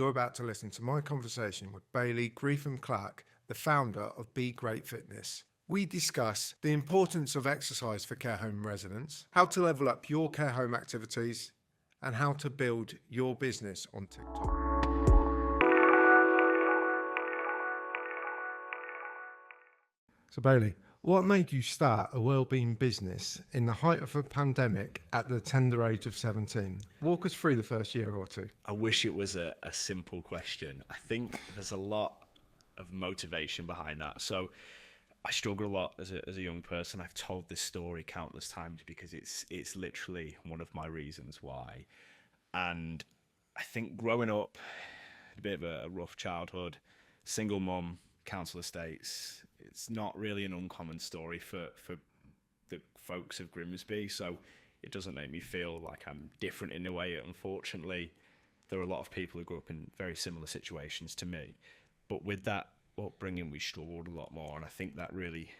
You're about to listen to my conversation with Bailey Greetham-Clark, the founder of Be Great Fitness. We discuss the importance of exercise for care home residents, how to level up your care home activities, and how to build your business on TikTok. So Bailey, what made you start a wellbeing business in the height of a pandemic at the tender age of 17? Walk us through the first year or two. I wish it was a simple question. I think there's a lot of motivation behind that. So I struggle a lot as a young person. I've told this story countless times because it's literally one of my reasons why. And I think growing up, a bit of a rough childhood, single mum, council estates, it's not really an uncommon story for the folks of Grimsby. So it doesn't make me feel like I'm different in a way. Unfortunately, there are a lot of people who grew up in very similar situations to me. But with that upbringing, we struggled a lot more. And I think that really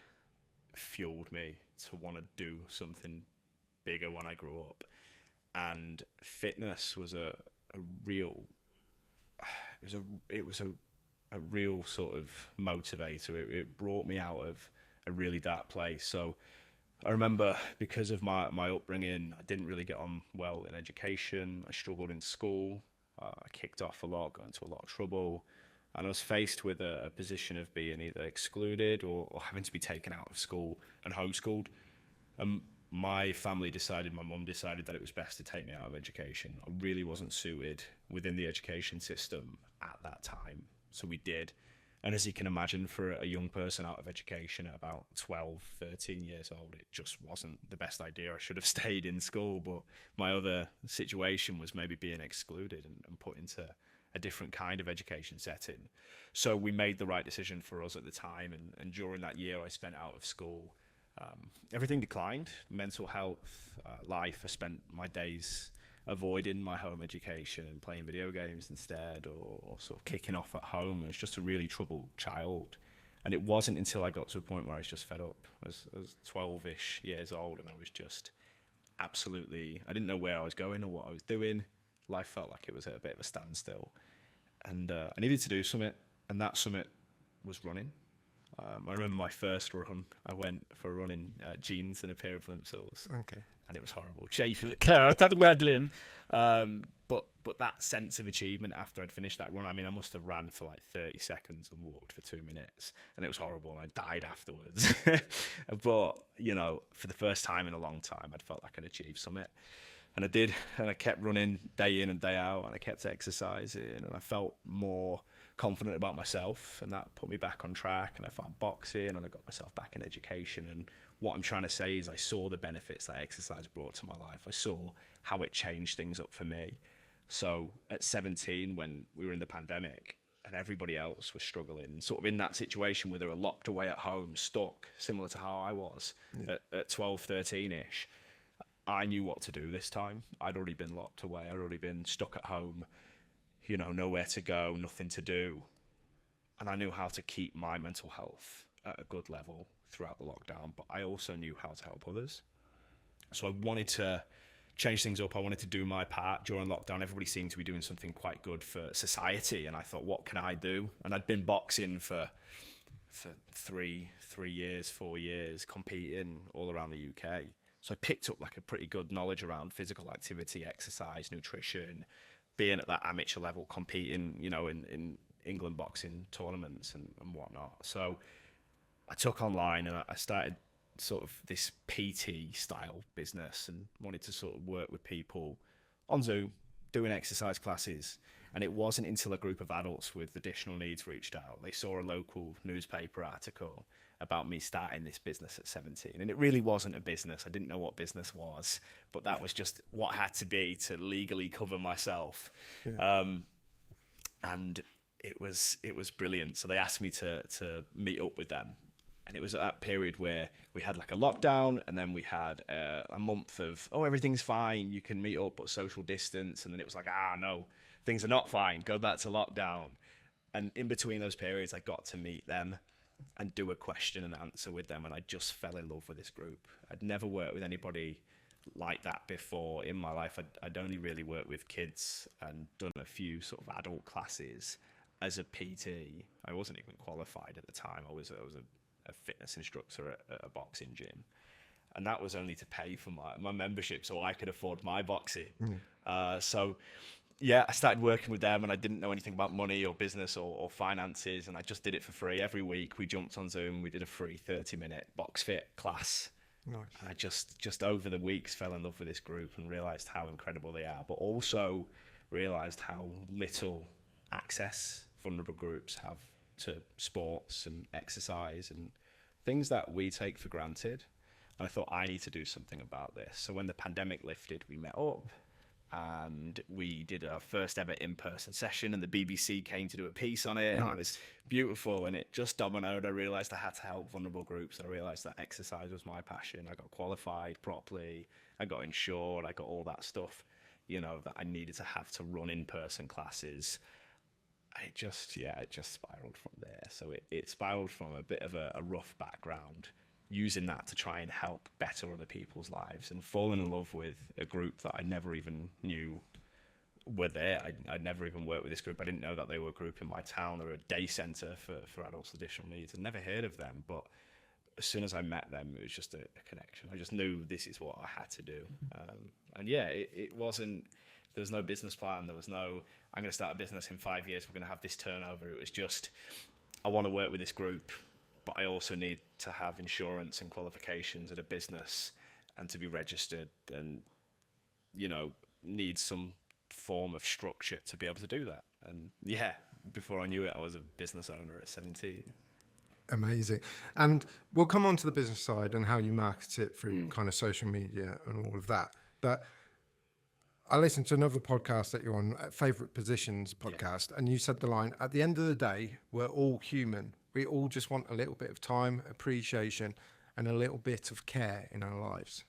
fueled me to want to do something bigger when I grew up. And fitness was a real sort of motivator. It brought me out of a really dark place. So I remember, because of my upbringing, I didn't really get on well in education. I struggled in school. I kicked off a lot, got into a lot of trouble, and I was faced with a position of being either excluded or having to be taken out of school and homeschooled. My mum decided that it was best to take me out of education. I really wasn't suited within the education system at that time, so we did. And as you can imagine, for a young person out of education at about 12, 13 years old, it just wasn't the best idea. I should have stayed in school, but my other situation was maybe being excluded and put into a different kind of education setting. So we made the right decision for us at the time, and during that year I spent out of school, everything declined. Mental health, life, I spent my days avoiding my home education and playing video games instead, or sort of kicking off at home. I was just a really troubled child. And it wasn't until I got to a point where I was just fed up. I was 12-ish years old, and I was just absolutely, I didn't know where I was going or what I was doing. Life felt like it was at a bit of a standstill. And I needed to do something, and that something was running. I remember my first run, I went for a run in jeans and a pair of plimsolls. Okay. And it was horrible. Chafing, but that sense of achievement after I'd finished that run, I mean, I must have ran for like 30 seconds and walked for 2 minutes, and it was horrible, and I died afterwards. But, you know, for the first time in a long time, I'd felt like I'd achieved something. And I did, and I kept running day in and day out, and I kept exercising, and I felt more confident about myself, and that put me back on track. And I found boxing, and I got myself back in education. And what I'm trying to say is I saw the benefits that exercise brought to my life. I saw how it changed things up for me. So at 17, when we were in the pandemic and everybody else was struggling, sort of in that situation where they were locked away at home, stuck, similar to how I was at 12, 13-ish, I knew what to do this time. I'd already been locked away. I'd already been stuck at home, you know, nowhere to go, nothing to do. And I knew how to keep my mental health at a good level throughout the lockdown, but I also knew how to help others. So I wanted to change things up. I wanted to do my part during lockdown. Everybody seemed to be doing something quite good for society, and I thought, what can I do? And I'd been boxing for 4 years, competing all around the UK. So I picked up like a pretty good knowledge around physical activity, exercise, nutrition, being at that amateur level, competing, you know, in England boxing tournaments and whatnot. So I took online and I started sort of this PT style business and wanted to sort of work with people on Zoom, doing exercise classes. And it wasn't until a group of adults with additional needs reached out. They saw a local newspaper article about me starting this business at 17. And it really wasn't a business. I didn't know what business was, but that was just what had to be to legally cover myself. Yeah. And it was brilliant. So they asked me to meet up with them. And it was at that period where we had like a lockdown, and then we had a month of, oh, everything's fine, you can meet up, but social distance. And then it was like, no, things are not fine, go back to lockdown. And in between those periods, I got to meet them and do a question and answer with them. And I just fell in love with this group. I'd never worked with anybody like that before in my life. I'd only really worked with kids and done a few sort of adult classes as a PT. I wasn't even qualified at the time. I was a fitness instructor at a boxing gym, and that was only to pay for my membership so I could afford my boxing. So yeah, I started working with them, and I didn't know anything about money or business or finances, and I just did it for free. Every week we jumped on Zoom, we did a free 30-minute box fit class. Nice. And I just over the weeks fell in love with this group and realized how incredible they are, but also realized how little access vulnerable groups have to sports and exercise and things that we take for granted. And I thought, I need to do something about this. So when the pandemic lifted, we met up and we did our first ever in-person session, and the BBC came to do a piece on it. And it was beautiful, and it just dominoed. I realized I had to help vulnerable groups. I realized that exercise was my passion. I got qualified properly. I got insured. I got all that stuff, that I needed to have to run in-person classes. It just spiraled from there. So it spiraled from a bit of a rough background, using that to try and help better other people's lives, and falling in love with a group that I never even knew were there. I'd never even worked with this group. I didn't know that they were a group in my town or a day centre for adults with additional needs. I'd never heard of them, but as soon as I met them, it was just a connection. I just knew this is what I had to do. And yeah, it wasn't, there was no business plan. There was no, I'm going to start a business in 5 years. We're going to have this turnover. It was just, I want to work with this group, but I also need to have insurance and qualifications at a business and to be registered, and, need some form of structure to be able to do that. And yeah, before I knew it, I was a business owner at 17. Amazing. And we'll come on to the business side and how you market it through kind of social media and all of that. But I listened to another podcast that you're on, Favorite Positions podcast, and you said the line, at the end of the day, we're all human. We all just want a little bit of time, appreciation, and a little bit of care in our lives.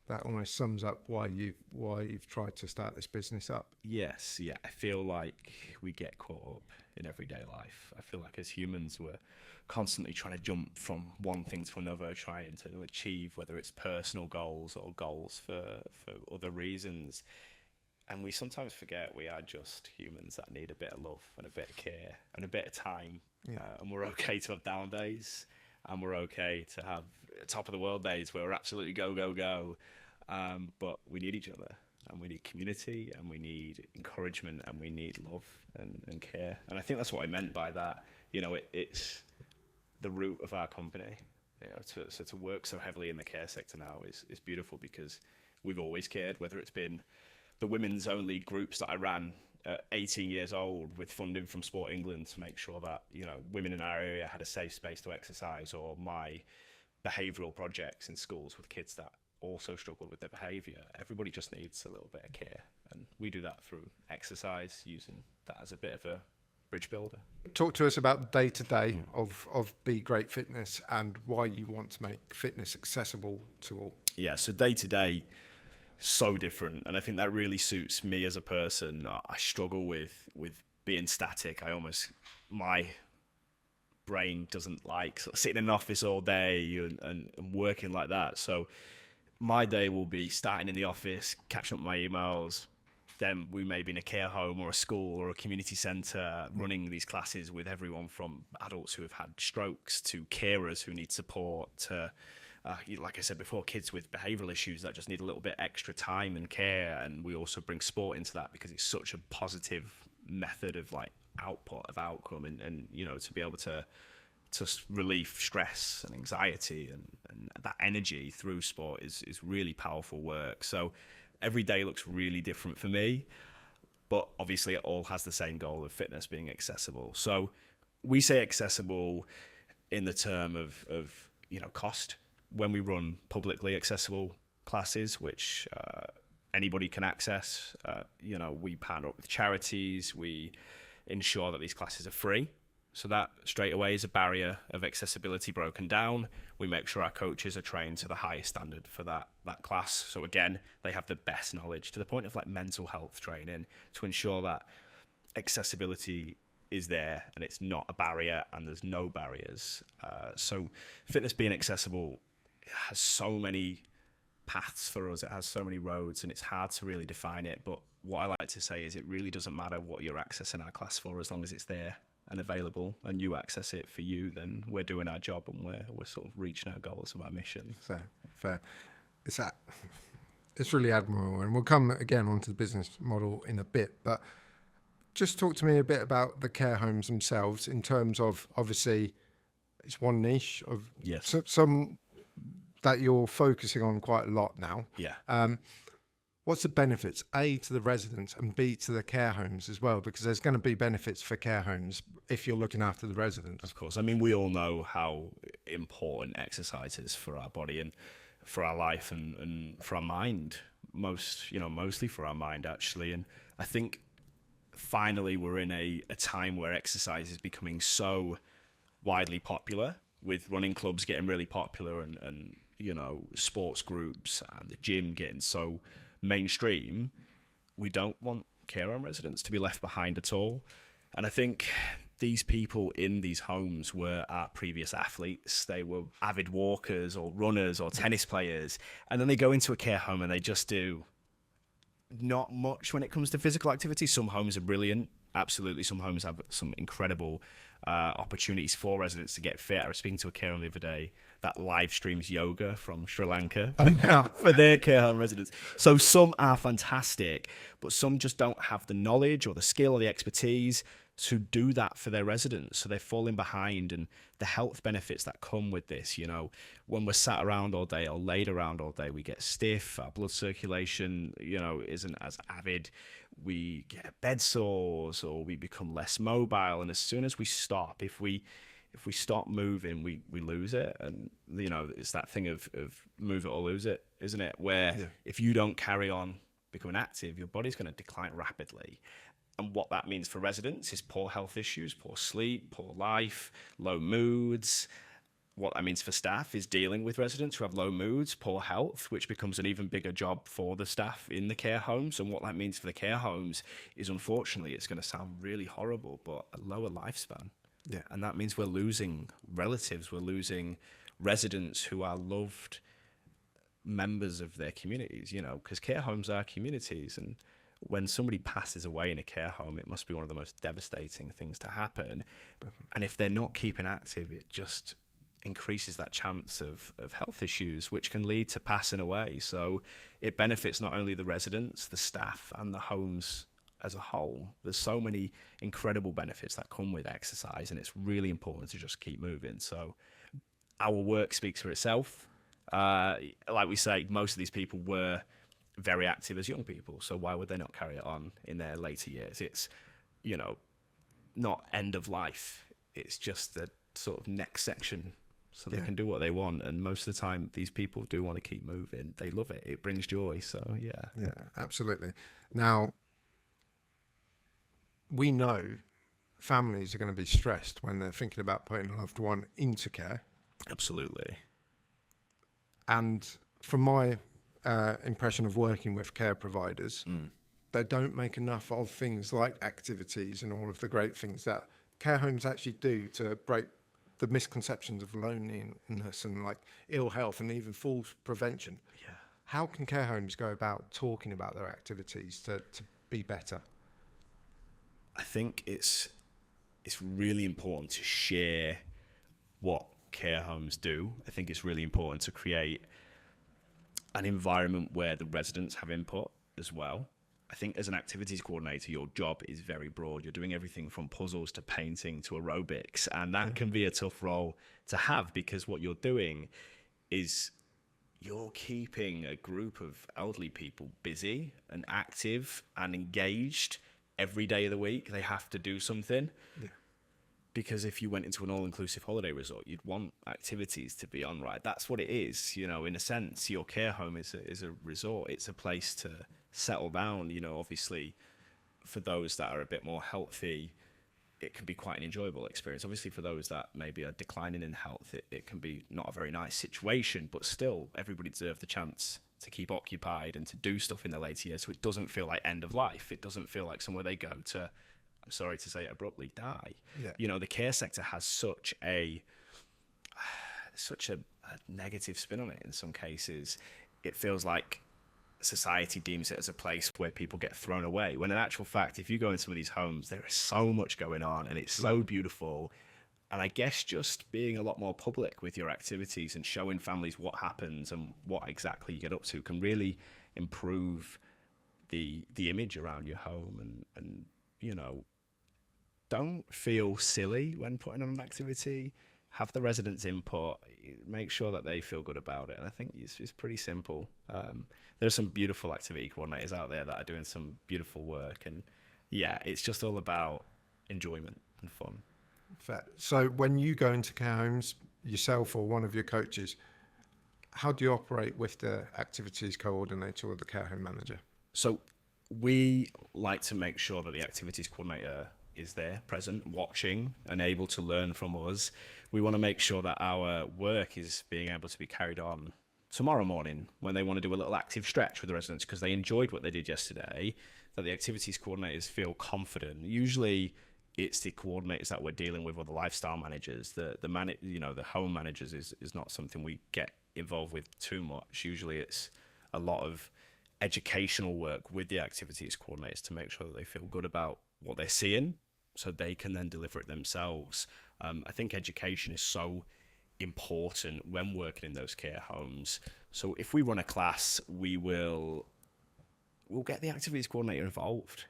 That almost sums up why you've tried to start this business up. Yes, yeah. I feel like we get caught up in everyday life. I feel like as humans, we're constantly trying to jump from one thing to another, trying to achieve whether it's personal goals or goals for other reasons. And we sometimes forget we are just humans that need a bit of love and a bit of care and a bit of time. And we're okay to have down days, and we're okay to have top of the world days where we're absolutely go, go, go. But we need each other, and we need community, and we need encouragement, and we need love and care. And I think that's what I meant by that. It's the root of our company. To work so heavily in the care sector now is beautiful, because we've always cared, whether it's been the women's only groups that I ran at 18 years old with funding from Sport England to make sure that, women in our area had a safe space to exercise, or my behavioural projects in schools with kids that also struggled with their behaviour. Everybody just needs a little bit of care, and we do that through exercise, using that as a bit of a bridge builder. Talk to us about the day-to-day of Be Great Fitness and why you want to make fitness accessible to all. Yeah, so day-to-day, so different, and I think that really suits me as a person. I struggle with being static. My brain doesn't like sort of sitting in an office all day and working like that. So my day will be starting in the office, catching up my emails. Then we may be in a care home or a school or a community centre, running these classes with everyone from adults who have had strokes to carers who need support to, like I said before, kids with behavioural issues that just need a little bit extra time and care. And we also bring sport into that because it's such a positive method of output of outcome, and to be able to relieve stress and anxiety and that energy through sport is really powerful work. So every day looks really different for me, but obviously it all has the same goal of fitness being accessible. So we say accessible in the term of cost. When we run publicly accessible classes, which anybody can access, we partner up with charities. We ensure that these classes are free. So that straight away is a barrier of accessibility broken down. We make sure our coaches are trained to the highest standard for that class. So again, they have the best knowledge, to the point of mental health training, to ensure that accessibility is there and it's not a barrier and there's no barriers. So fitness being accessible has so many paths for us. It has so many roads, and it's hard to really define it. But what I like to say is it really doesn't matter what you're accessing our class for, as long as it's there and available and you access it for you, then we're doing our job and we're sort of reaching our goals of our mission. So fair. It's really admirable, and we'll come again onto the business model in a bit, but just talk to me a bit about the care homes themselves in terms of, obviously it's one niche of Yes. some that you're focusing on quite a lot now. Yeah. What's the benefits, A, to the residents, and B, to the care homes as well? Because there's going to be benefits for care homes if you're looking after the residents. Of course. I mean, we all know how important exercise is for our body and for our life and for our mind. Mostly for our mind, actually. And I think finally we're in a time where exercise is becoming so widely popular, with running clubs getting really popular and sports groups and the gym getting so mainstream. We don't want care home residents to be left behind at all. And I think these people in these homes were our previous athletes. They were avid walkers or runners or tennis players. And then they go into a care home and they just do not much when it comes to physical activity. Some homes are brilliant. Absolutely. Some homes have some incredible opportunities for residents to get fit. I was speaking to a care home the other day that live streams yoga from Sri Lanka for their care home residents. So some are fantastic, but some just don't have the knowledge or the skill or the expertise to do that for their residents. So they're falling behind, and the health benefits that come with this, when we're sat around all day or laid around all day, we get stiff, our blood circulation, isn't as avid, we get bed sores or we become less mobile. And as soon as we stop, if we stop moving, we lose it. And, it's that thing of move it or lose it, isn't it? Where if you don't carry on becoming active, your body's going to decline rapidly. And what that means for residents is poor health issues, poor sleep, poor life, low moods. What that means for staff is dealing with residents who have low moods, poor health, which becomes an even bigger job for the staff in the care homes. And what that means for the care homes is, unfortunately, it's going to sound really horrible, but a lower lifespan. Yeah. And that means we're losing relatives, we're losing residents who are loved members of their communities, because care homes are communities. And when somebody passes away in a care home, it must be one of the most devastating things to happen. And if they're not keeping active, it just increases that chance of health issues, which can lead to passing away. So it benefits not only the residents, the staff, and the homes as a whole. There's so many incredible benefits that come with exercise, and it's really important to just keep moving. So our work speaks for itself. Like we say, most of these people were very active as young people, so why would they not carry it on in their later years? It's not end of life, it's just the sort of next section, so they can do what they want. And most of the time these people do want to keep moving. They love it brings joy. So yeah, absolutely. Now, we know families are going to be stressed when they're thinking about putting a loved one into care. Absolutely. And from my impression of working with care providers, they don't make enough of things like activities and all of the great things that care homes actually do to break the misconceptions of loneliness and like ill health and even fall prevention. Yeah. How can care homes go about talking about their activities to be better? I think it's really important to share what care homes do. I think it's really important to create an environment where the residents have input as well. I think as an activities coordinator, your job is very broad. You're doing everything from puzzles to painting to aerobics, and that can be a tough role to have, because what you're doing is you're keeping a group of elderly people busy and active and engaged every day of the week. They have to do something. Yeah. Because if you went into an all-inclusive holiday resort, you'd want activities to be on, right? That's what it is, in a sense. Your care home is a resort. It's a place to settle down. Obviously, for those that are a bit more healthy, it can be quite an enjoyable experience. Obviously, for those that maybe are declining in health, it can be not a very nice situation, but still, everybody deserves the chance to keep occupied and to do stuff in their later years, so it doesn't feel like end of life. It doesn't feel like somewhere they go to, I'm sorry to say, abruptly die. Yeah. The care sector has such a negative spin on it in some cases. it feels like society deems it as a place where people get thrown away. When in actual fact, if you go in some of these homes, there is so much going on and it's so beautiful. And I guess just being a lot more public with your activities and showing families what happens and what exactly you get up to can really improve the image around your home. And you know, don't feel silly when putting on an activity. Have the residents' input. Make sure that they feel good about it. And I think it's pretty simple. There's some beautiful activity coordinators out there that are doing some beautiful work. And yeah, it's just all about enjoyment and fun. Fair. So when you go into care homes, yourself or one of your coaches, how do you operate with the activities coordinator or the care home manager? So we like to make sure that the activities coordinator is there, present, watching, and able to learn from us. We want to make sure that our work is being able to be carried on tomorrow morning when they want to do a little active stretch with the residents because they enjoyed what they did yesterday, that the activities coordinators feel confident. Usually it's the coordinators that we're dealing with or the lifestyle managers. The home managers is not something we get involved with too much. Usually it's a lot of educational work with the activities coordinators to make sure that they feel good about what they're seeing so they can then deliver it themselves. I think education is so important when working in those care homes. So if we run a class, we'll get the activities coordinator involved.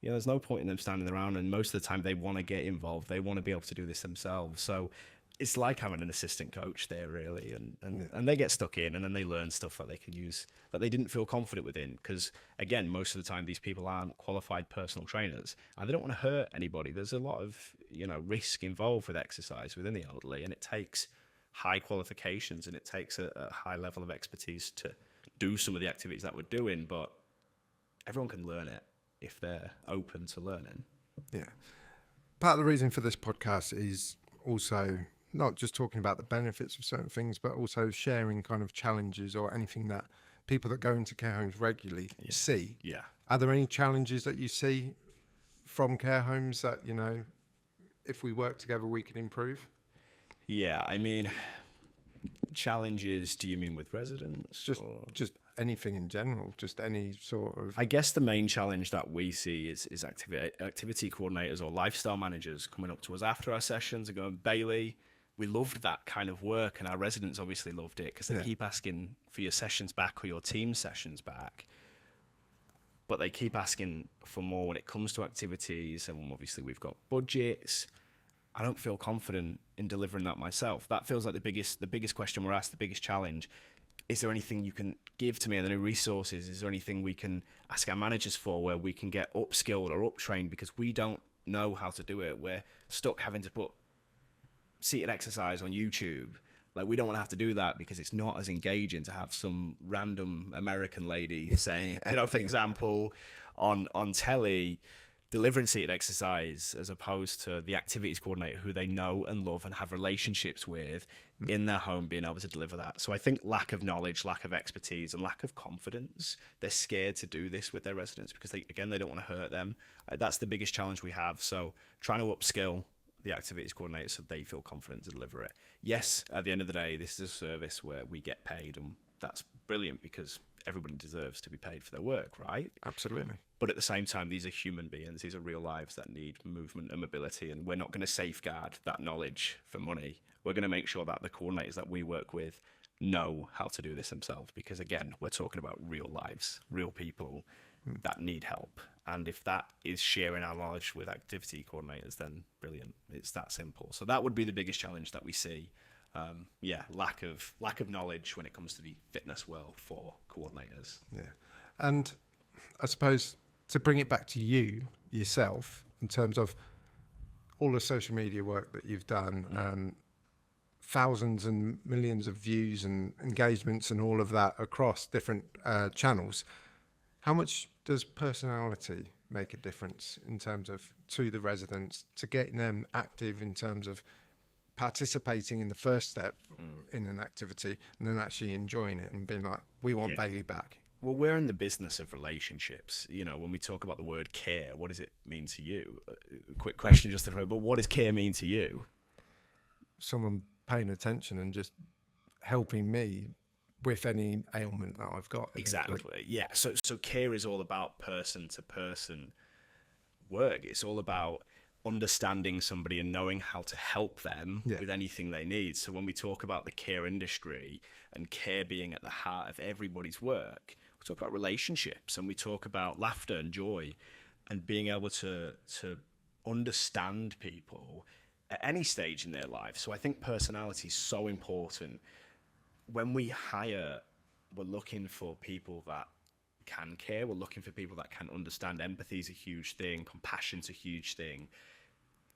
You know, there's no point in them standing around, and most of the time they want to get involved. They want to be able to do this themselves. So it's like having an assistant coach there, really, and they get stuck in, and then they learn stuff that they can use that they didn't feel confident within. Because again, most of the time these people aren't qualified personal trainers, and they don't want to hurt anybody. There's a lot of risk involved with exercise within the elderly, and it takes high qualifications and it takes a high level of expertise to do some of the activities that we're doing. But everyone can learn it if they're open to learning. Yeah. Part of the reason for this podcast is also not just talking about the benefits of certain things, but also sharing kind of challenges or anything that people that go into care homes regularly see. Yeah. Are there any challenges that you see from care homes that, if we work together, we can improve? Yeah, I mean, challenges, do you mean with residents? Just anything in general, just any sort of... I guess the main challenge that we see is activity coordinators or lifestyle managers coming up to us after our sessions and going, Bailey, we loved that kind of work, and our residents obviously loved it because they keep asking for your sessions back or your team sessions back. But they keep asking for more when it comes to activities, and obviously we've got budgets. I don't feel confident in delivering that myself. That feels like the biggest question we're asked, the biggest challenge. Is there anything you can give to me? Are there any resources? Is there anything we can ask our managers for where we can get upskilled or uptrained because we don't know how to do it? We're stuck having to put seated exercise on YouTube. Like, we don't want to have to do that because it's not as engaging to have some random American lady saying, for example, on telly, delivering seated exercise as opposed to the activities coordinator who they know and love and have relationships with in their home being able to deliver that. So I think lack of knowledge, lack of expertise, and lack of confidence. They're scared to do this with their residents because they don't want to hurt them. That's the biggest challenge we have. So trying to upskill the activities coordinator so they feel confident to deliver it. Yes, at the end of the day, this is a service where we get paid, and that's brilliant because everybody deserves to be paid for their work, right? Absolutely. But at the same time, these are human beings. These are real lives that need movement and mobility, and we're not going to safeguard that knowledge for money. We're going to make sure that the coordinators that we work with know how to do this themselves because, again, we're talking about real lives, real people that need help. And if that is sharing our knowledge with activity coordinators, then brilliant. It's that simple. So that would be the biggest challenge that we see. Lack of knowledge when it comes to the fitness world for coordinators. Yeah. And I suppose to bring it back to you, yourself, in terms of all the social media work that you've done, thousands and millions of views and engagements and all of that across different channels, how much does personality make a difference in terms of to the residents, to getting them active in terms of participating in the first step in an activity and then actually enjoying it and being like, we want Bailey back? Well, we're in the business of relationships. When we talk about the word care, what does it mean to you? Quick question just to throw, but what does care mean to you? Someone paying attention and just helping me with any ailment that I've got. Exactly. Yeah. So care is all about person to person work. It's all about understanding somebody and knowing how to help them with anything they need. So when we talk about the care industry and care being at the heart of everybody's work, we talk about relationships and we talk about laughter and joy and being able to understand people at any stage in their life. So I think personality is so important. When we hire, we're looking for people that can care. We're looking for people that can understand. Empathy is a huge thing. Compassion's a huge thing.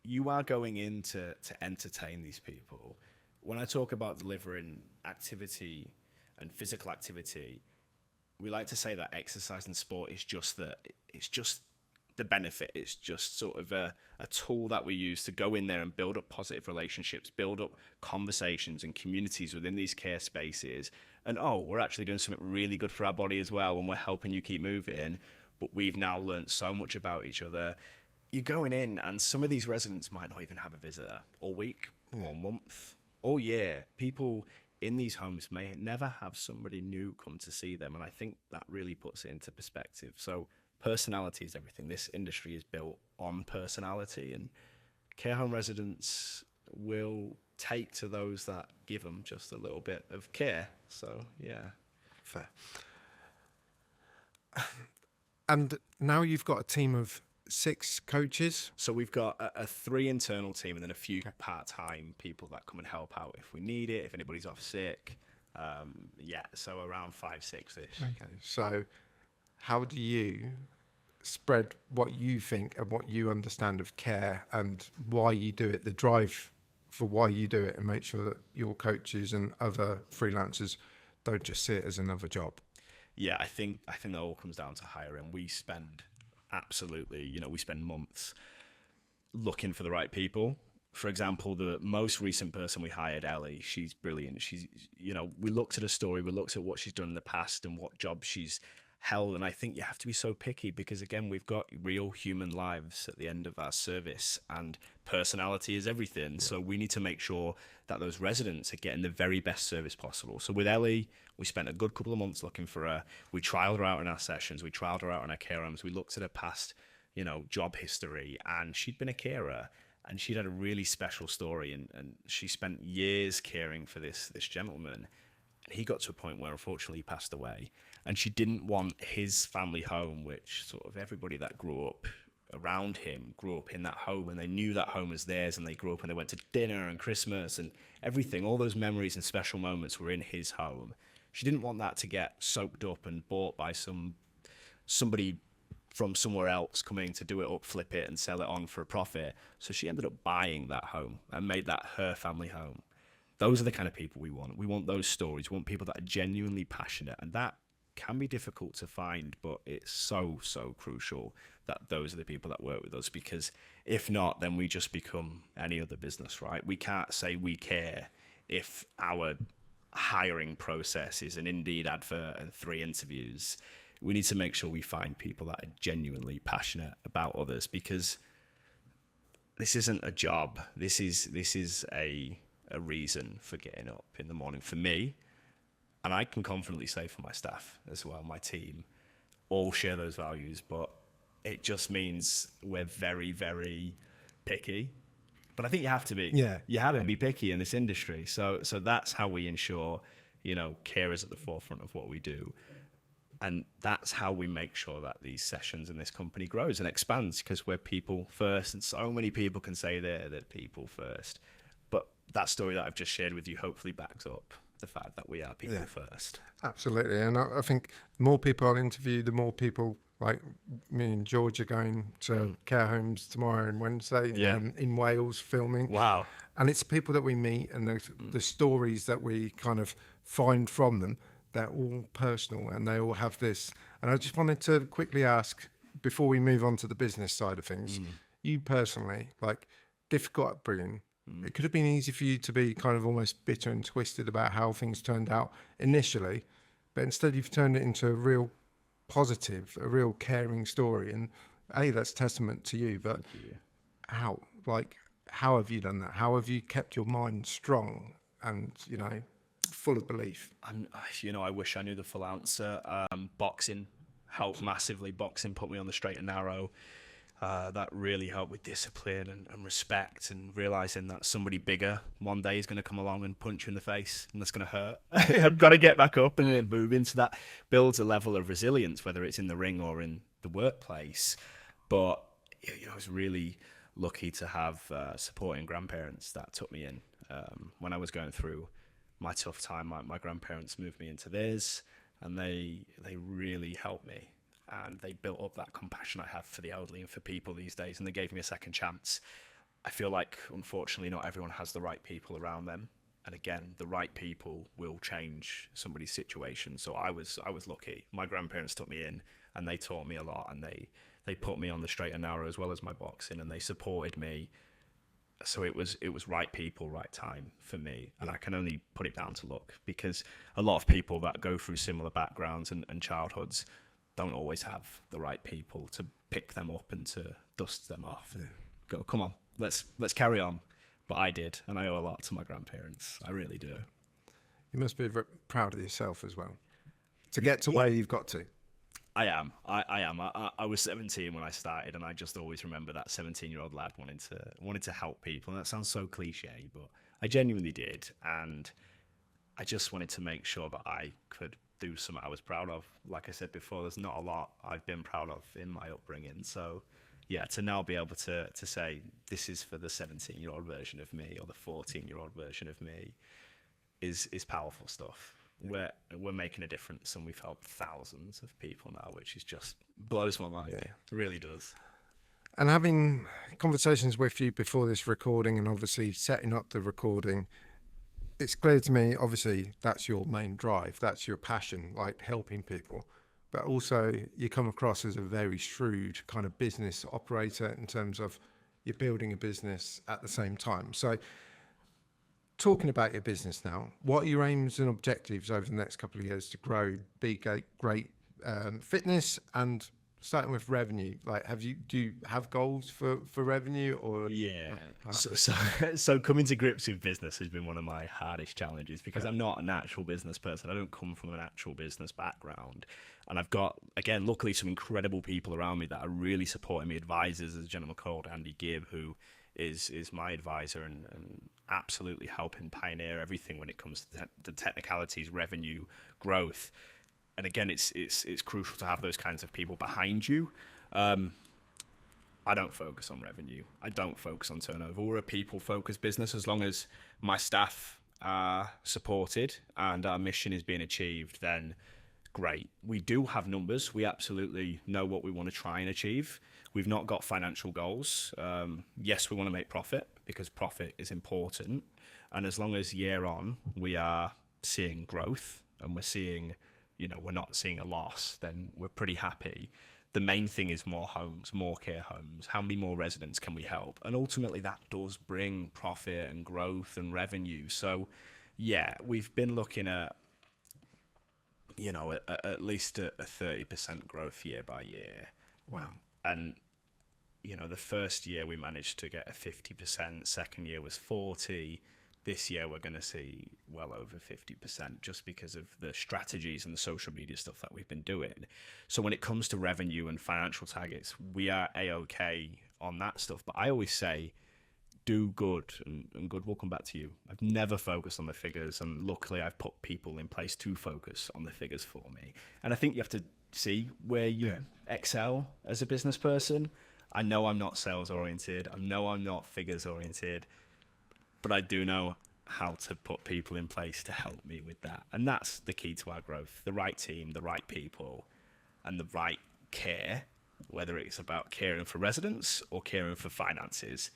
You are going in to entertain these people. When I talk about delivering activity and physical activity, we like to say that exercise and sport is just the benefit. It's just sort of a tool that we use to go in there and build up positive relationships, build up conversations and communities within these care spaces. And we're actually doing something really good for our body as well, and we're helping you keep moving. But we've now learned so much about each other. You're going in, and some of these residents might not even have a visitor all week, all month, all year. People in these homes may never have somebody new come to see them, and I think that really puts it into perspective. So personality is everything. This industry is built on personality, and care home residents will take to those that give them just a little bit of care. So, yeah. Fair. And now you've got a team of 6 coaches. So we've got a 3 internal team and then a few part-time people that come and help out if we need it, if anybody's off sick. So around 5, 6-ish. Okay. So how do you spread what you think and what you understand of care and why you do it, the drive for why you do it, and make sure that your coaches and other freelancers don't just see it as another job? Yeah, I think that all comes down to hiring. We spend we spend months looking for the right people. For example, the most recent person we hired, Ellie, she's brilliant. She's, we looked at her story, we looked at what she's done in the past and what job she's held. And I think you have to be so picky because, again, we've got real human lives at the end of our service, and personality is everything. So we need to make sure that those residents are getting the very best service possible. So with Ellie, we spent a good couple of months looking for her. We trialed her out in our sessions. We trialed her out in our care homes. We looked at her past, job history, and she'd been a carer. And she'd had a really special story, and she spent years caring for this gentleman. And he got to a point where, unfortunately, he passed away. And she didn't want his family home, which sort of everybody that grew up around him grew up in that home, and they knew that home was theirs, and they grew up and they went to dinner and Christmas and everything. All those memories and special moments were in his home. She didn't want that to get soaked up and bought by somebody from somewhere else coming to do it up, flip it and sell it on for a profit. So she ended up buying that home and made that her family home. Those are the kind of people we want. We want those stories. We want people that are genuinely passionate, and that can be difficult to find, but it's so, so crucial that those are the people that work with us, because if not, then we just become any other business, right? We can't say we care if our hiring process is an Indeed advert and 3 interviews. We need to make sure we find people that are genuinely passionate about others, because this isn't a job. This is a reason for getting up in the morning for me. And I can confidently say for my staff as well, my team, all share those values, but it just means we're very, very picky. But I think you have to be. Yeah. You have to be picky in this industry. So that's how we ensure, care is at the forefront of what we do. And that's how we make sure that these sessions and this company grows and expands, because we're people first. And so many people can say they're people first. But that story that I've just shared with you hopefully backs up the fact that we are people first. Absolutely. And I think the more people I interview, the more people, like me and George are going to care homes tomorrow and Wednesday in Wales filming. Wow. And it's people that we meet, and the stories that we kind of find from them, they're all personal, and they all have this. And I just wanted to quickly ask, before we move on to the business side of things, you personally, like, difficult upbringing, it could have been easy for you to be kind of almost bitter and twisted about how things turned out initially, but instead you've turned it into a real positive, a real caring story. And that's testament to you. But how have you done that? How have you kept your mind strong and full of belief? I wish I knew the full answer. Boxing helped massively. Boxing put me on the straight and narrow. That really helped with discipline and respect, and realizing that somebody bigger one day is going to come along and punch you in the face, and that's going to hurt. I've got to get back up and then move into that. Builds a level of resilience, whether it's in the ring or in the workplace. But I was really lucky to have supporting grandparents that took me in when I was going through my tough time. My grandparents moved me into theirs, and they really helped me. And they built up that compassion I have for the elderly and for people these days, and they gave me a second chance. I feel like, unfortunately, not everyone has the right people around them. And again, the right people will change somebody's situation. So I was lucky. My grandparents took me in, and they taught me a lot, and they put me on the straight and narrow as well as my boxing, and they supported me. So it was right people, right time for me. And I can only put it down to luck, because a lot of people that go through similar backgrounds and childhoods don't always have the right people to pick them up and to dust them off. Yeah. Go, come on, let's carry on. But I did, and I owe a lot to my grandparents. I really do. You must be very proud of yourself as well, to get to where you've got to. I am. I am. I was 17 when I started, and I just always remember that 17-year-old lad wanted to help people. And that sounds so cliche, but I genuinely did, and I just wanted to make sure that I could do something I was proud of. Like I said before, there's not a lot I've been proud of in my upbringing. So yeah, to now be able to say this is for the 17-year-old version of me, or the 14-year-old version of me, is powerful stuff. We're making a difference, and we've helped thousands of people now, which is just blows my mind. Yeah. It really does. And having conversations with you before this recording, and obviously setting up the recording, it's clear to me, obviously, that's your main drive. That's your passion, like helping people. But also, you come across as a very shrewd kind of business operator in terms of you're building a business at the same time. So, talking about your business now, what are your aims and objectives over the next couple of years to grow Be Great Fitness, and starting with revenue? Like, do you have goals for revenue, or? Yeah. So coming to grips with business has been one of my hardest challenges, because I'm not a natural business person. I don't come from an actual business background. And I've got, again, luckily some incredible people around me that are really supporting me. Advisors, there's a gentleman called Andy Gibb, who is my advisor and absolutely helping pioneer everything when it comes to the technicalities, revenue, growth. And again, it's crucial to have those kinds of people behind you. I don't focus on revenue. I don't focus on turnover. We're a people-focused business. As long as my staff are supported and our mission is being achieved, then great. We do have numbers. We absolutely know what we want to try and achieve. We've not got financial goals. Yes, we want to make profit, because profit is important. And as long as year on we are seeing growth, and we're seeing, we're not seeing a loss, then we're pretty happy. The main thing is more homes, more care homes. How many more residents can we help? And ultimately that does bring profit and growth and revenue. So yeah, we've been looking at, at least a 30% growth year by year. Wow. And, the first year we managed to get a 50%, second year was 40%. This year we're going to see well over 50%, just because of the strategies and the social media stuff that we've been doing. So when it comes to revenue and financial targets, we are A-OK on that stuff. But I always say, do good, and good will come back to you. I've never focused on the figures, and luckily I've put people in place to focus on the figures for me. And I think you have to see where you excel as a business person. I know I'm not sales oriented. I know I'm not figures oriented. But I do know how to put people in place to help me with that. And that's the key to our growth. The right team, the right people, and the right care, whether it's about caring for residents or caring for finances.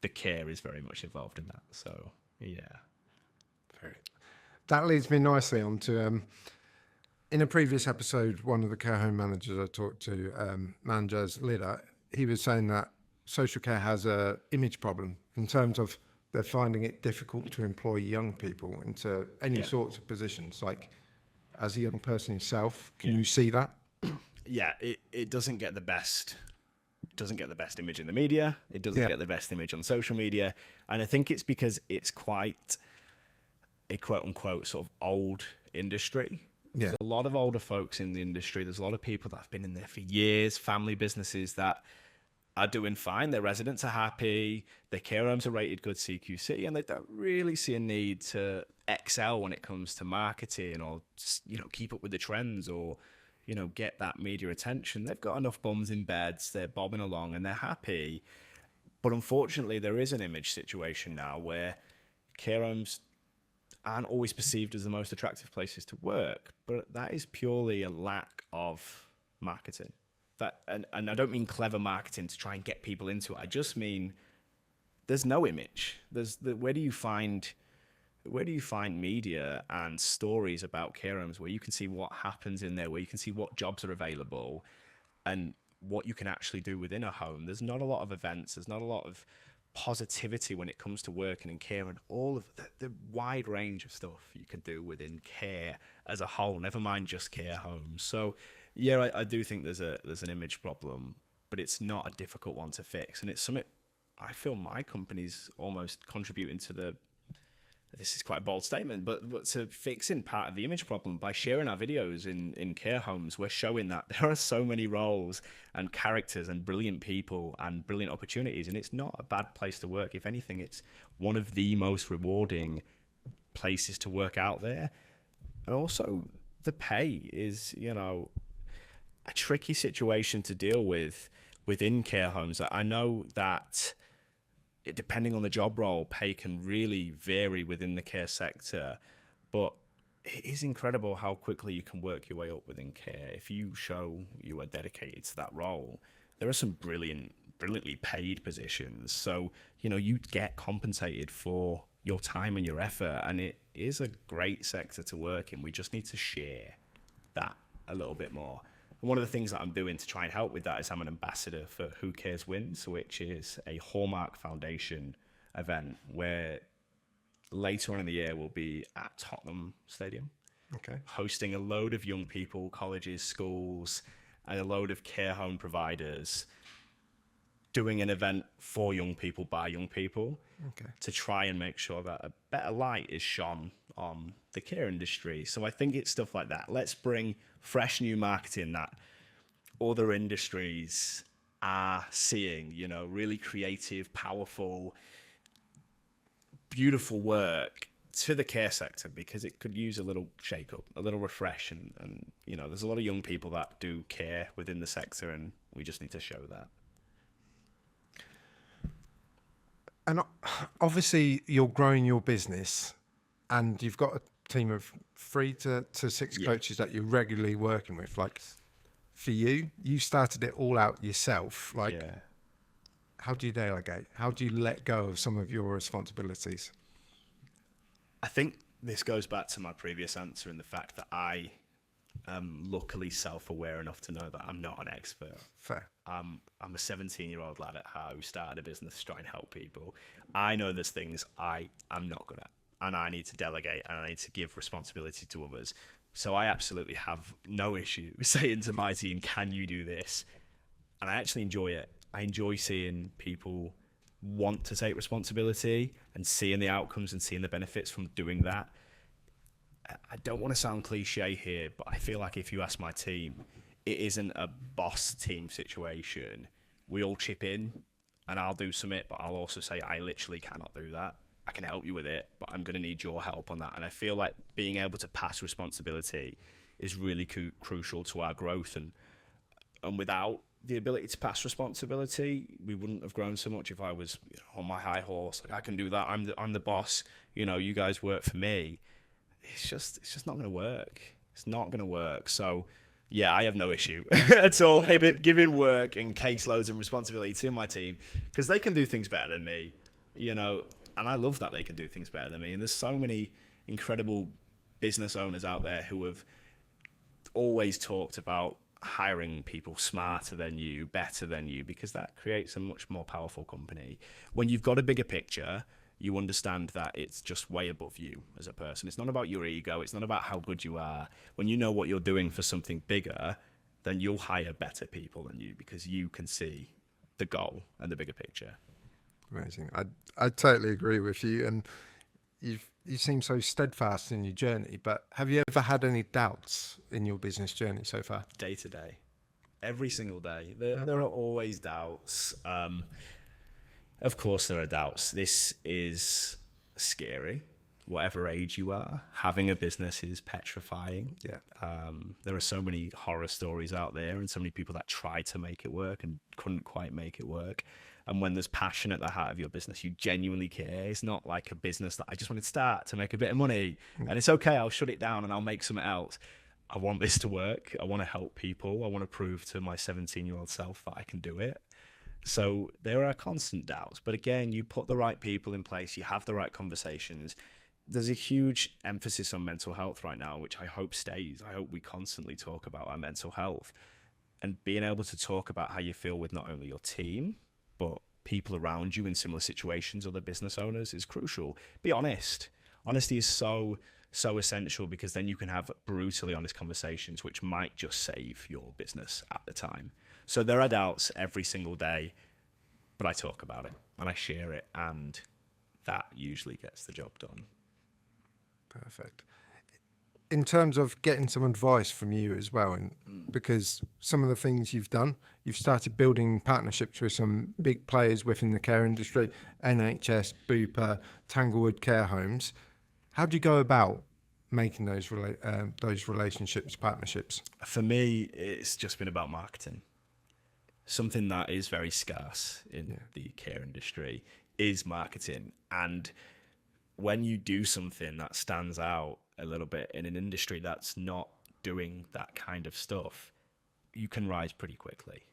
The care is very much involved in that. So, yeah. That leads me nicely on to, in a previous episode, one of the care home managers I talked to, Manjaz Lida, he was saying that social care has a image problem in terms of they're finding it difficult to employ young people into any sorts of positions. Like, as a young person yourself, can you see that? Yeah, it doesn't get the best image in the media. It doesn't get the best image on social media. And I think it's because it's quite a quote unquote sort of old industry. Yeah. There's a lot of older folks in the industry. There's a lot of people that have been in there for years, family businesses that are doing fine. Their residents are happy. Their care homes are rated good CQC, and they don't really see a need to excel when it comes to marketing or, keep up with the trends or, get that media attention. They've got enough bums in beds. They're bobbing along and they're happy. But unfortunately, there is an image situation now where care homes aren't always perceived as the most attractive places to work, but that is purely a lack of marketing. And I don't mean clever marketing to try and get people into it. I just mean there's no image. Where do you find media and stories about care homes where you can see what happens in there, where you can see what jobs are available and what you can actually do within a home? There's not a lot of events. There's not a lot of positivity when it comes to working in care and all of the wide range of stuff you can do within care as a whole, never mind just care homes. So yeah, I do think there's an image problem, but it's not a difficult one to fix, and it's something I feel my company's almost contributing to this is quite a bold statement, but to fixing part of the image problem by sharing our videos in care homes. We're showing that there are so many roles and characters and brilliant people and brilliant opportunities, and it's not a bad place to work. If anything, it's one of the most rewarding places to work out there. And also the pay is, a tricky situation to deal with within care homes. I know that depending on the job role, pay can really vary within the care sector, but it is incredible how quickly you can work your way up within care. If you show you are dedicated to that role, there are some brilliantly paid positions. So, you get compensated for your time and your effort, and it is a great sector to work in. We just need to share that a little bit more. And one of the things that I'm doing to try and help with that is I'm an ambassador for Who Cares Wins, which is a Hallmark Foundation event where later on in the year we'll be at Tottenham Stadium, hosting a load of young people, colleges, schools, and a load of care home providers doing an event for young people by young people to try and make sure that a better light is shone on the care industry. So I think it's stuff like that. Let's bring fresh new marketing that other industries are seeing, really creative, powerful, beautiful work to the care sector, because it could use a little shake up, a little refresh. And there's a lot of young people that do care within the sector, and we just need to show that. And obviously you're growing your business and you've got a team of 3 to 6 coaches that you're regularly working with. Like for you started it all out yourself. How do you delegate? How do you let go of some of your responsibilities? I think this goes back to my previous answer in the fact that I am luckily self-aware enough to know that I'm not an expert. Fair. I'm a 17-year-old lad at heart who started a business to try and help people. I know there's things I am not good at, and I need to delegate, and I need to give responsibility to others. So I absolutely have no issue saying to my team, can you do this? And I actually enjoy it. I enjoy seeing people want to take responsibility and seeing the outcomes and seeing the benefits from doing that. I don't want to sound cliche here, but I feel like if you ask my team, it isn't a boss team situation. We all chip in and I'll do something, but I'll also say, I literally cannot do that. I can help you with it, but I'm going to need your help on that. And I feel like being able to pass responsibility is really crucial to our growth. And without the ability to pass responsibility, we wouldn't have grown so much. If I was on my high horse, like I can do that, I'm the boss, you guys work for me. It's just not going to work. It's not going to work. So yeah, I have no issue at all giving work and caseloads and responsibility to my team, because they can do things better than me, and I love that they can do things better than me. And there's so many incredible business owners out there who have always talked about hiring people smarter than you, better than you, because that creates a much more powerful company. When you've got a bigger picture, you understand that it's just way above you as a person. It's not about your ego. It's not about how good you are. When you know what you're doing for something bigger, then you'll hire better people than you, because you can see the goal and the bigger picture. Amazing. I totally agree with you. And you've you seem so steadfast in your journey, but have you ever had any doubts in your business journey so far? Day to day, every single day, there are always doubts. Of course, there are doubts. This is scary. Whatever age you are, having a business is petrifying. Yeah. There are so many horror stories out there and so many people that tried to make it work and couldn't quite make it work. And when there's passion at the heart of your business, you genuinely care. It's not like a business that I just want to start to make a bit of money and it's okay, I'll shut it down and I'll make something else. I want this to work. I want to help people. I want to prove to my 17-year-old self that I can do it. So there are constant doubts. But again, you put the right people in place, you have the right conversations. There's a huge emphasis on mental health right now, which I hope stays. I hope we constantly talk about our mental health and being able to talk about how you feel with not only your team, but people around you in similar situations, other business owners, is crucial. Be honest. Honesty is so essential, because then you can have brutally honest conversations, which might just save your business at the time. So there are doubts every single day, but I talk about it and I share it, and that usually gets the job done. Perfect. In terms of getting some advice from you as well, and because some of the things you've done, you've started building partnerships with some big players within the care industry, NHS, Bupa, Tanglewood Care Homes. How do you go about making those relationships, partnerships? For me, it's just been about marketing. Something that is very scarce in the care industry is marketing. And when you do something that stands out a little bit in an industry that's not doing that kind of stuff, you can rise pretty quickly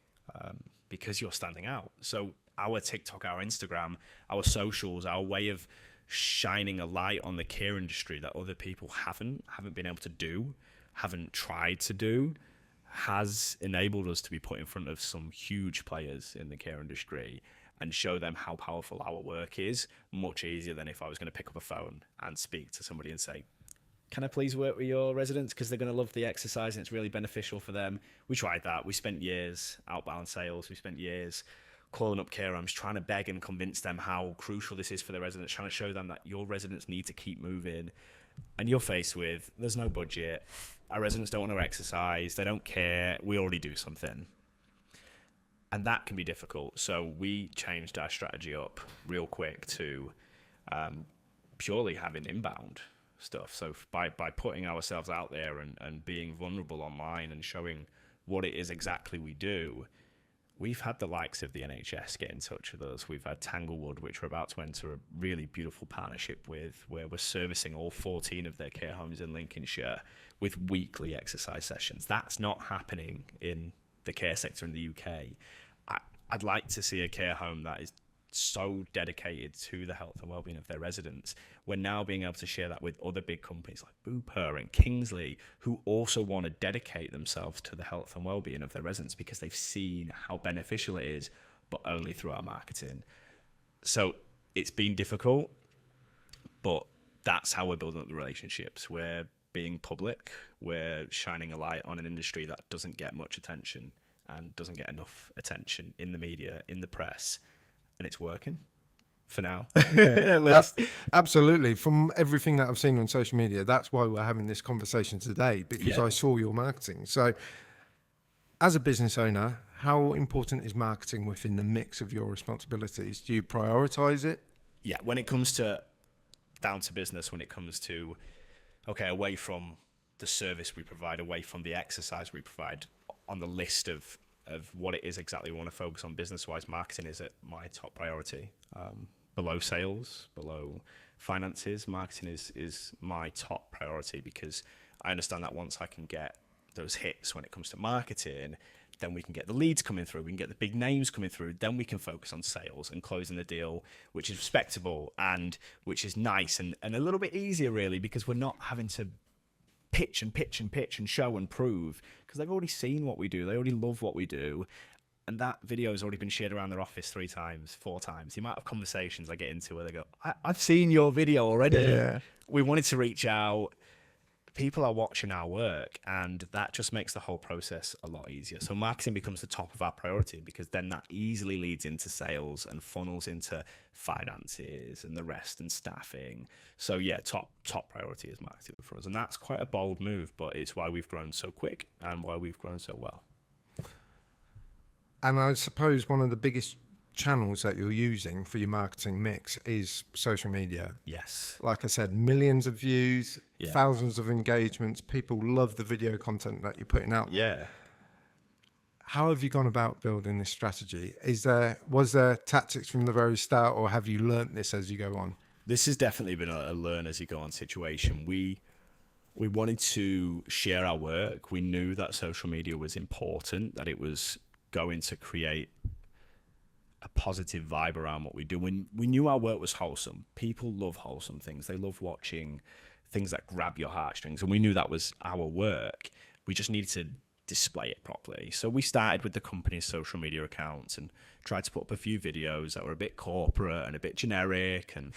because you're standing out. So our TikTok, our Instagram, our socials, our way of shining a light on the care industry that other people haven't been able to do, haven't tried to do, has enabled us to be put in front of some huge players in the care industry and show them how powerful our work is, much easier than if I was going to pick up a phone and speak to somebody and say, can I please work with your residents because they're going to love the exercise and it's really beneficial for them. We tried that. We spent years outbound sales. We spent years calling up care homes, trying to beg and convince them how crucial this is for their residents, trying to show them that your residents need to keep moving. And you're faced with, there's no budget. Our residents don't want to exercise. They don't care. We already do something. And that can be difficult. So we changed our strategy up real quick to purely having inbound stuff. So by putting ourselves out there and being vulnerable online and showing what it is exactly we do, we've had the likes of the NHS get in touch with us. We've had Tanglewood, which we're about to enter a really beautiful partnership with, where we're servicing all 14 of their care homes in Lincolnshire with weekly exercise sessions. That's not happening in the care sector in the UK. I'd like to see a care home that is so dedicated to the health and well-being of their residents. We're now being able to share that with other big companies like Bupa and Kingsley, who also want to dedicate themselves to the health and well-being of their residents because they've seen how beneficial it is, but only through our marketing. So it's been difficult, but that's how we're building up the relationships. We're being public. We're shining a light on an industry that doesn't get much attention and doesn't get enough attention in the media, in the press. And it's working for now. Absolutely. From everything that I've seen on social media, that's why we're having this conversation today, because I saw your marketing. So as a business owner, how important is marketing within the mix of your responsibilities? Do you prioritize it? Yeah, when it comes to down to business, when it comes to, okay, away from the service we provide, away from the exercise we provide, on the list of what it is exactly we want to focus on business-wise, marketing is at my top priority. Below sales, below finances, marketing is my top priority, because I understand that once I can get those hits when it comes to marketing, then we can get the leads coming through, we can get the big names coming through, then we can focus on sales and closing the deal, which is respectable and which is nice and a little bit easier, really, because we're not having to pitch and show and prove, because they've already seen what we do. They already love what we do. And that video has already been shared around their office 3 times, 4 times. The amount of conversations I get into where they go, I've seen your video already. Yeah. We wanted to reach out. people are watching our work, and that just makes the whole process a lot easier. So marketing becomes the top of our priority, because then that easily leads into sales and funnels into finances and the rest and staffing. So yeah, top priority is marketing for us. And that's quite a bold move, but it's why we've grown so quick and why we've grown so well. And I suppose one of the biggest channels that you're using for your marketing mix is social media. Yes. Like I said, millions of views, Yeah. thousands of engagements. People love the video content that you're putting out. Yeah. How have you gone about building this strategy? Was there tactics from the very start, or have you learnt this as you go on? This has definitely been a learn as you go on situation. We wanted to share our work. We knew that social media was important, that it was going to create a positive vibe around what we do. We knew our work was wholesome. People love wholesome things. They love watching things that grab your heartstrings. And we knew that was our work. We just needed to display it properly. So we started with the company's social media accounts and tried to put up a few videos that were a bit corporate and a bit generic and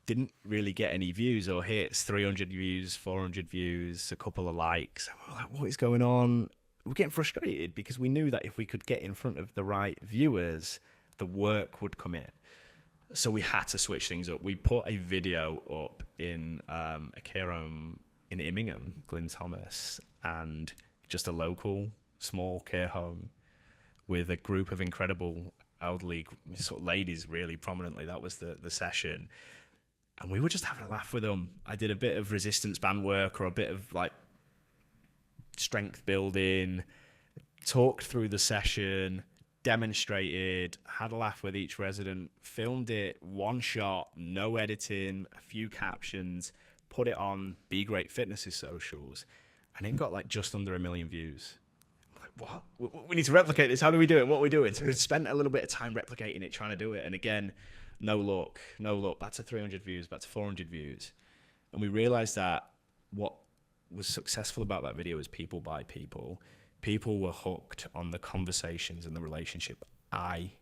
didn't really get any views or hits. 300 views, 400 views, a couple of likes. We're like, what is going on? We're getting frustrated because we knew that if we could get in front of the right viewers, the work would come in. So we had to switch things up. We put a video up in a care home in Immingham, Glyn Thomas, and just a local small care home with a group of incredible elderly sort of ladies, really prominently. That was the session. And we were just having a laugh with them. I did a bit of resistance band work or a bit of like strength building, talked through the session, demonstrated, had a laugh with each resident, filmed it, one shot, no editing, a few captions, put it on Be Great Fitness's socials, and it got like just under 1 million views. I'm like, what? We need to replicate this. How do we do it? What are we doing? So we spent a little bit of time replicating it, trying to do it. And again, no luck. Back to 300 views, back to 400 views. And we realized that what was successful about that video was people by people. People were hooked on the conversations and the relationship I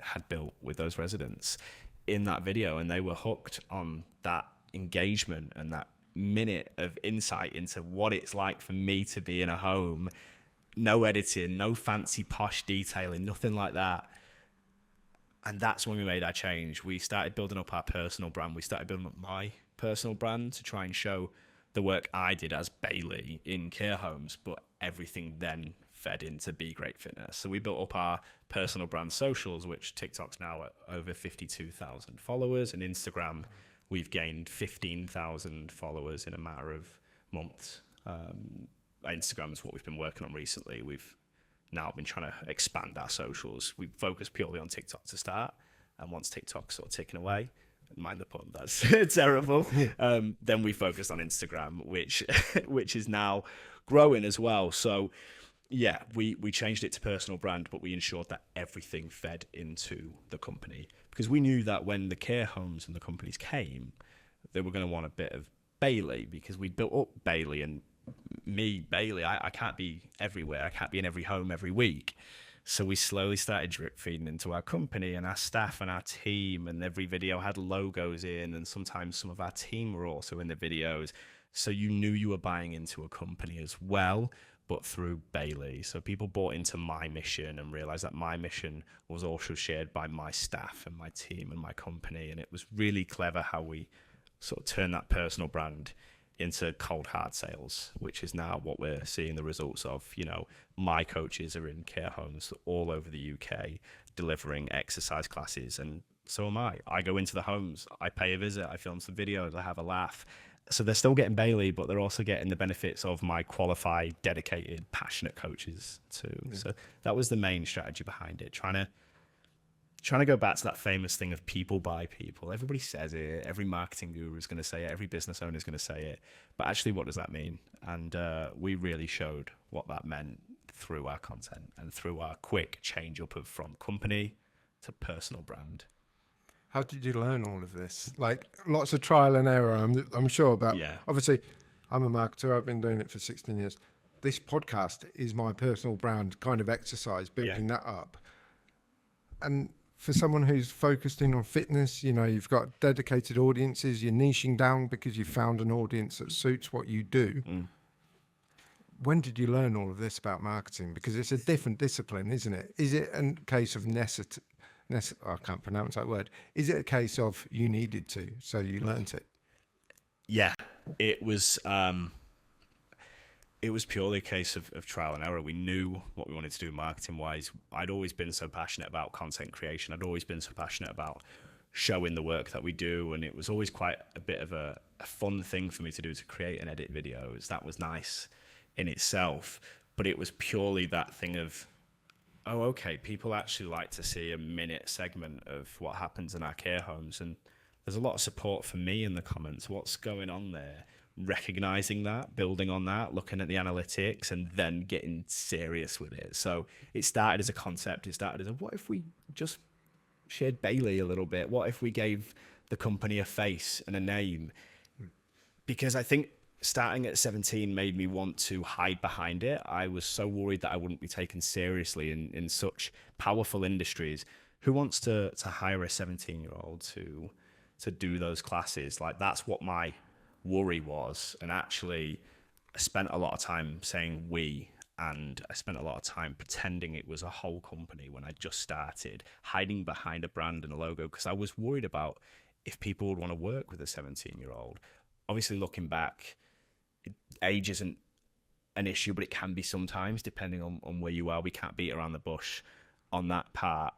had built with those residents in that video, and they were hooked on that engagement and that minute of insight into what it's like for me to be in a home. No editing, no fancy posh detailing, nothing like that. And that's when we made our change. We started building up our personal brand. We started building up my personal brand to try and show the work I did as Bailey in care homes, but everything then fed into Be Great Fitness. So we built up our personal brand socials, which TikTok's now at over 52,000 followers, and Instagram, we've gained 15,000 followers in a matter of months. Instagram is what we've been working on recently. We've now been trying to expand our socials. We focused purely on TikTok to start, and once TikTok's sort of ticking away, mind the pun, that's terrible. Then we focused on Instagram, which is now growing as well. So yeah, we changed it to personal brand, but we ensured that everything fed into the company, because we knew that when the care homes and the companies came, they were going to want a bit of Bailey, because we built up Bailey, and me, Bailey, I can't be everywhere. I can't be in every home every week. So we slowly started drip feeding into our company and our staff and our team, and every video had logos in, and sometimes some of our team were also in the videos. So you knew you were buying into a company as well, but through Bailey. So people bought into my mission and realized that my mission was also shared by my staff and my team and my company. And it was really clever how we sort of turned that personal brand into cold hard sales, which is now what we're seeing the results of. You know, my coaches are in care homes all over the UK delivering exercise classes, and so am I. I go into the homes, I pay a visit, I film some videos, I have a laugh. So they're still getting Bailey, but they're also getting the benefits of my qualified, dedicated, passionate coaches too. Yeah. So that was the main strategy behind it, trying to go back to that famous thing of people by people. Everybody says it. Every marketing guru is going to say it. Every business owner is going to say it. But actually, what does that mean? And we really showed what that meant through our content and through our quick change up of from company to personal brand. How did you learn all of this? Like lots of trial and error, I'm sure. But yeah. Obviously, I'm a marketer. I've been doing it for 16 years. This podcast is my personal brand kind of exercise, building that up. And for someone who's focused in on fitness? You know, you've got dedicated audiences, you're niching down because you found an audience that suits what you do. When did you learn all of this about marketing? Because it's a different discipline, isn't it? Is it a case of I can't pronounce that word. Is it a case of you needed to, so you learnt it? Yeah, it was purely a case of trial and error. We knew what we wanted to do marketing wise. I'd always been so passionate about content creation. I'd always been so passionate about showing the work that we do, and it was always quite a bit of a fun thing for me to do, to create and edit videos. That was nice in itself, but it was purely that thing of, oh, okay, people actually like to see a minute segment of what happens in our care homes, and there's a lot of support for me in the comments. What's going on there? Recognizing that, building on that, looking at the analytics, and then getting serious with it. So it started as a concept. It started as a, what if we just shared Bailey a little bit? What if we gave the company a face and a name? Because I think starting at 17 made me want to hide behind it. I was so worried that I wouldn't be taken seriously in such powerful industries. Who wants to hire a 17-year-old to do those classes? Like, that's what my worry was. And actually, I spent a lot of time saying we, and I spent a lot of time pretending it was a whole company when I just started, hiding behind a brand and a logo, because I was worried about if people would want to work with a 17-year-old. Obviously, looking back, age isn't an issue, but it can be sometimes, depending on where you are. We can't beat around the bush on that part.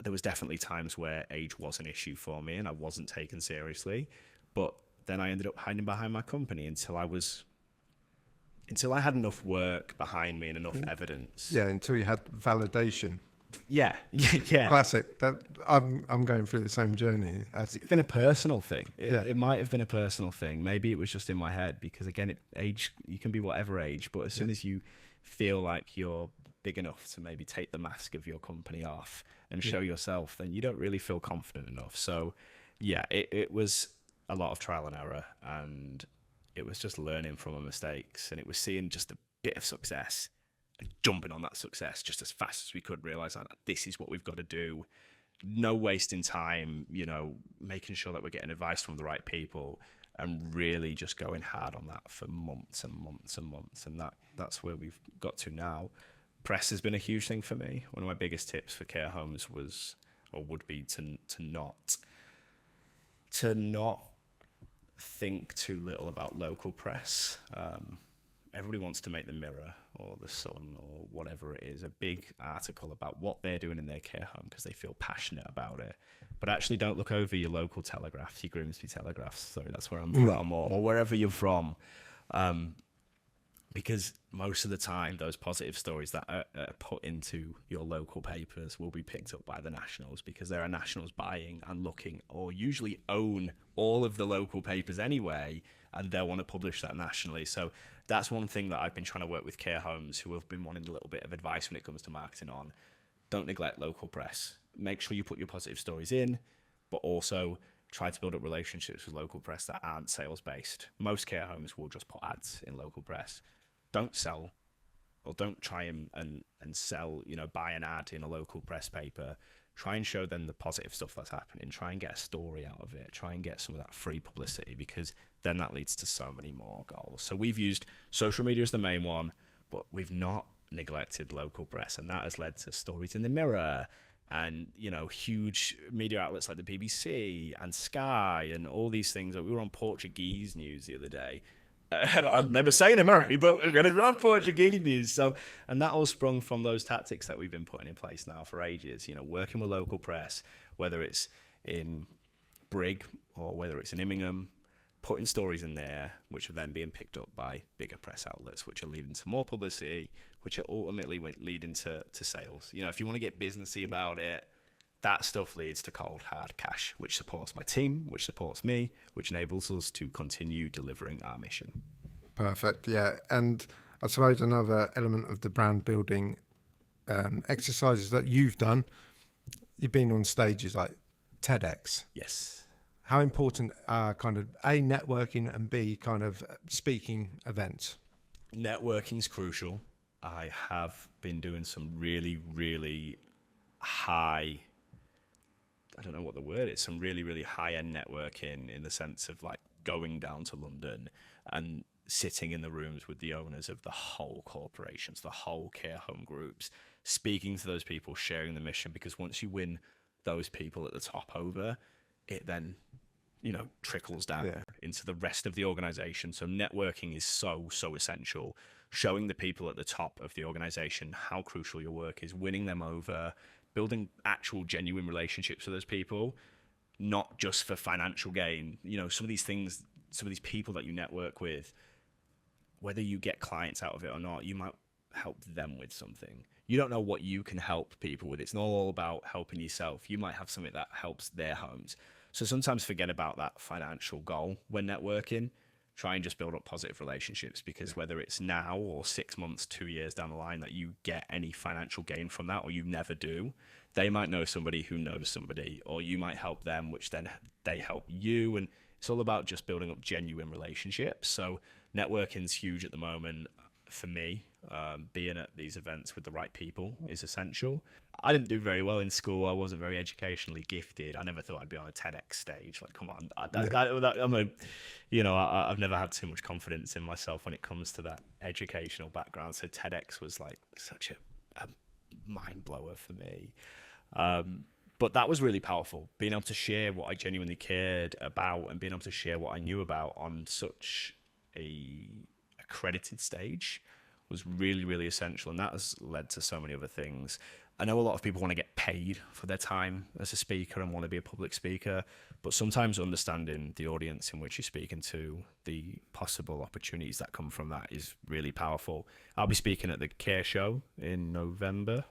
There was definitely times where age was an issue for me and I wasn't taken seriously. But then I ended up hiding behind my company until I had enough work behind me and enough evidence. Yeah, until you had validation. Yeah, yeah. Classic. That I'm going through the same journey. It's been a personal thing. It might have been a personal thing. Maybe it was just in my head, because again, age, you can be whatever age, but as soon as you feel like you're big enough to maybe take the mask of your company off and show yourself, then you don't really feel confident enough. So yeah, it was a lot of trial and error, and it was just learning from my mistakes, and it was seeing just a bit of success and jumping on that success just as fast as we could, realize that this is what we've got to do. No wasting time, making sure that we're getting advice from the right people, and really just going hard on that for months and months and months. And that's where we've got to now. Press has been a huge thing for me. One of my biggest tips for care homes would be to not think too little about local press. Everybody wants to make the Mirror or the Sun or whatever it is a big article about what they're doing in their care home because they feel passionate about it. But actually, don't look over your local Telegraph, your Grimsby Telegraph. Sorry, that's where I'm from, or wherever you're from. Because most of the time, those positive stories that are put into your local papers will be picked up by the nationals, because there are nationals buying and looking, or usually own all of the local papers anyway, and they'll want to publish that nationally. So that's one thing that I've been trying to work with care homes who have been wanting a little bit of advice when it comes to marketing on. Don't neglect local press. Make sure you put your positive stories in, but also try to build up relationships with local press that aren't sales-based. Most care homes will just put ads in local press. Don't sell, or don't try and sell, buy an ad in a local press paper. Try and show them the positive stuff that's happening. Try and get a story out of it. Try and get some of that free publicity, because then that leads to so many more goals. So we've used social media as the main one, but we've not neglected local press, and that has led to stories in the Mirror and, huge media outlets like the BBC and Sky and all these things. We were on Portuguese news the other day. I'm never saying American, but we're going to run Portuguese news. So, and that all sprung from those tactics that we've been putting in place now for ages, working with local press, whether it's in Brig or whether it's in Immingham, putting stories in there, which are then being picked up by bigger press outlets, which are leading to more publicity, which are ultimately leading to sales. If you want to get businessy about it, that stuff leads to cold, hard cash, which supports my team, which supports me, which enables us to continue delivering our mission. Perfect, yeah. And I suppose another element of the brand building exercises that you've done, you've been on stages like TEDx. Yes. How important are kind of A, networking, and B, kind of speaking events? Networking's crucial. I have been doing some really, really high I don't know what the word is, some really, really high-end networking in the sense of like going down to London and sitting in the rooms with the owners of the whole corporations, the whole care home groups, speaking to those people, sharing the mission, because once you win those people at the top over, it then, trickles down into the rest of the organization. So networking is so essential. Showing the people at the top of the organization how crucial your work is, winning them over, building actual genuine relationships with those people, not just for financial gain. Some of these things, some of these people that you network with, whether you get clients out of it or not, you might help them with something. You don't know what you can help people with. It's not all about helping yourself. You might have something that helps their homes. So sometimes forget about that financial goal when networking. Try and just build up positive relationships, because whether it's now or 6 months, 2 years down the line that you get any financial gain from that, or you never do, they might know somebody who knows somebody, or you might help them, which then they help you. And it's all about just building up genuine relationships. So networking's huge at the moment for me. Being at these events with the right people is essential. I didn't do very well in school. I wasn't very educationally gifted. I never thought I'd be on a TEDx stage. Like, come on, I've never had too much confidence in myself when it comes to that educational background. So TEDx was like such a mind blower for me. But that was really powerful, being able to share what I genuinely cared about and being able to share what I knew about on such a accredited stage was really, really essential. And that has led to so many other things. I know a lot of people want to get paid for their time as a speaker and want to be a public speaker, but sometimes understanding the audience in which you're speaking to, the possible opportunities that come from that is really powerful. I'll be speaking at the Care Show in November,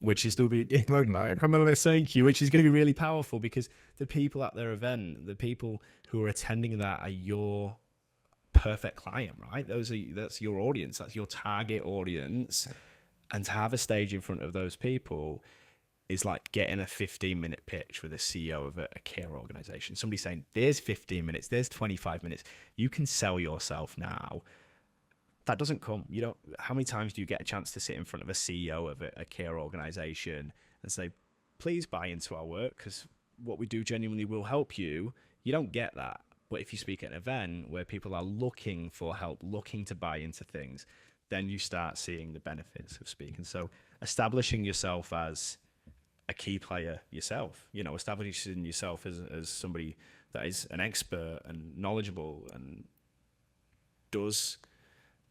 which is still be thank you, which is going to be really powerful, because the people at their event, the people who are attending that are your perfect client, right? That's your audience, that's your target audience. And to have a stage in front of those people is like getting a 15-minute pitch with a CEO of a care organization. Somebody saying, there's 15 minutes, there's 25 minutes. You can sell yourself now. That doesn't come. How many times do you get a chance to sit in front of a CEO of a care organization and say, please buy into our work, because what we do genuinely will help you? You don't get that. But if you speak at an event where people are looking for help, looking to buy into things, then you start seeing the benefits of speaking. So establishing yourself as a key player yourself, establishing yourself as somebody that is an expert and knowledgeable and does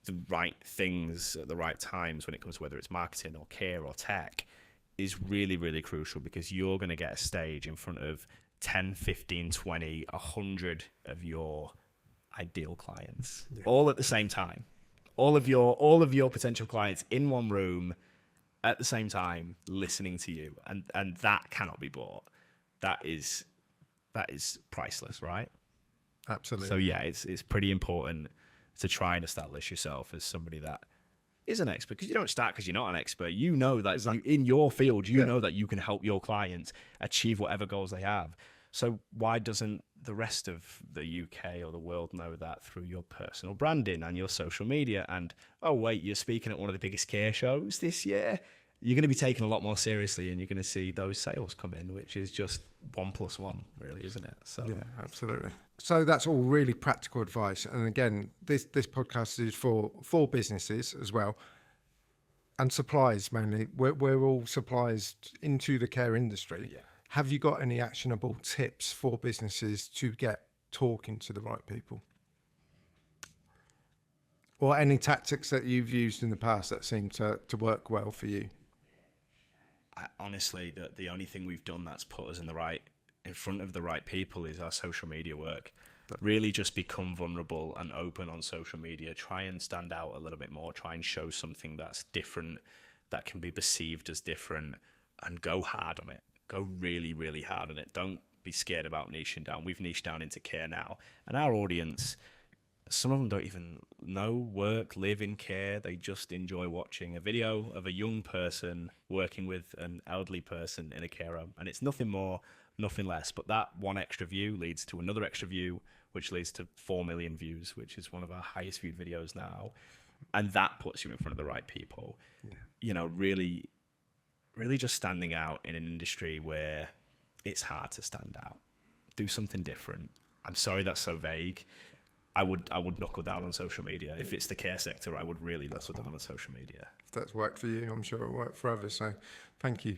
the right things at the right times when it comes to whether it's marketing or care or tech is really, really crucial, because you're going to get a stage in front of 10, 15, 20, 100 of your ideal clients, all at the same time. All of your potential clients in one room at the same time, listening to you, and that cannot be bought. That is priceless, right? Absolutely. So yeah, it's pretty important to try and establish yourself as somebody that is an expert, because you don't start because you're not an expert. You know that in your field, you know that you can help your clients achieve whatever goals they have. So why doesn't the rest of the UK or the world know that through your personal branding and your social media? And, oh, wait, you're speaking at one of the biggest care shows this year. You're going to be taken a lot more seriously, and you're going to see those sales come in, which is just 1 + 1, really, isn't it? So yeah, absolutely. So that's all really practical advice. And again, this podcast is for businesses as well, and suppliers mainly. We're all suppliers into the care industry. Yeah. Have you got any actionable tips for businesses to get talking to the right people? Or any tactics that you've used in the past that seem to work well for you? Honestly, the only thing we've done that's put us in front of the right people is our social media work. Really just become vulnerable and open on social media. Try and stand out a little bit more. Try and show something that's different, that can be perceived as different, and go hard on it. Go really, really hard on it. Don't be scared about niching down. We've niched down into care now, and our audience, some of them don't even live in care. They just enjoy watching a video of a young person working with an elderly person in a care home. And it's nothing more, nothing less. But that one extra view leads to another extra view, which leads to 4 million views, which is one of our highest viewed videos now. And that puts you in front of the right people. Yeah. Really, really just standing out in an industry where it's hard to stand out. Do something different. I'm sorry that's so vague. I would knuckle down on social media. If it's the care sector, I would really knuckle down on social media. If that's worked for you, I'm sure it'll work for others. So thank you.